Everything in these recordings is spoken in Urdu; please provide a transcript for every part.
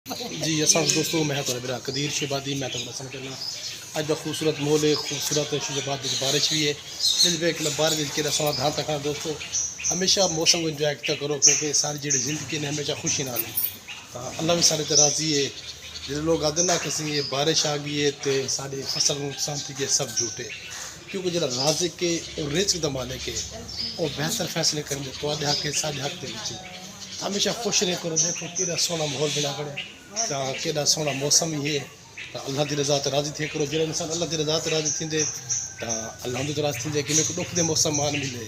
جی اصل دوستوں میں تو میرا قدیر شہبادی میں تو دسنا چاہنا اج کا خوبصورت ماحول ہے، خوبصورت شہباد بارش بھی ہے جس پہ کہ بارش کے سوا دھیان رکھنا دوستوں، ہمیشہ موسم کو انجوائے کیا کرو کیونکہ ساری جڑی زندگی نے ہمیشہ خوشی نہ لیں تو اللہ بھی سارے راضی ہے۔ جڑے لوگ آتے نا کہ یہ بارش آ گئی ہے تو ساری فصل نقصان تھی گئے سب جھوٹے، کیونکہ جڑا رازق کے اور رزق دا مالک ہے وہ بہتر فیصلے کریں گے تو حق ہے سارے حق دے وچ ہمیشہ خوش رہ کرو۔ دیکھو کیڑا سونا ماحول بنا کرے تو کیڑا سونا موسم ہی ہے تو اللہ کی رضا تے راضی تھے کرو۔ جڑا انسان اللہ کی رضا تے راضی تھیندے تو اللہ دی راضی تھیندے کہ میں کو دکھ دے موسم مان ملے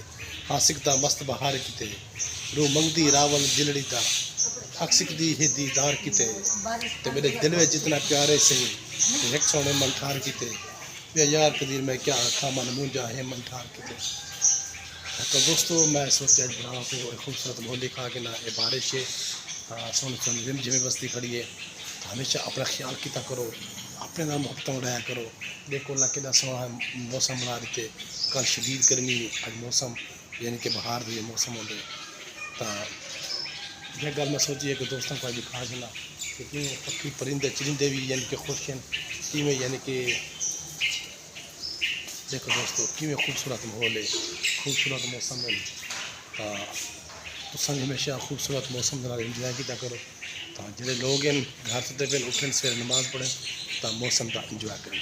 ہاں سکتا مست بہار کیتے رو منگدی راول دلڑی تا حق سکتی ہے دیدار کیتے تو میرے دل میں جتنا پیارے سے ایک سونے من ٹھار کیتے یار قدیر میں کیا آکھا من مونجا ہے من ٹھار کیتے۔ تو دوستو میں سوچا بنا کو خوبصورت ماحول دکھا کے نہ یہ بارش ہے سونی سونی رم جمیں بستی کھڑی ہے تو ہمیشہ اپنا خیال کیتا کرو، اپنے نام محبت اڑایا کرو۔ دیکھو اللہ کتنا سونا موسم بنا دیتے، کل شدید گرمی اج موسم یعنی کہ بہار دی موسم ہوندے تو یہ گل میں سوچی ہے کہ دوستوں کو دکھا دینا کہ پکھی پرندے چرندے بھی یعنی کہ خوش ہیں کیویں یعنی کہ دیکھو دوستو کیویں خوبصورت ماحول ہے، خوبصورت موسم ہے تو تساں ہمیشہ خوبصورت موسم کے انجوائے کیتا کرو۔ تو جڑے لوگ ہیں گھر سے پہلے اٹھن سویرے نماز پڑھیں تو موسم کا انجوائے کریں۔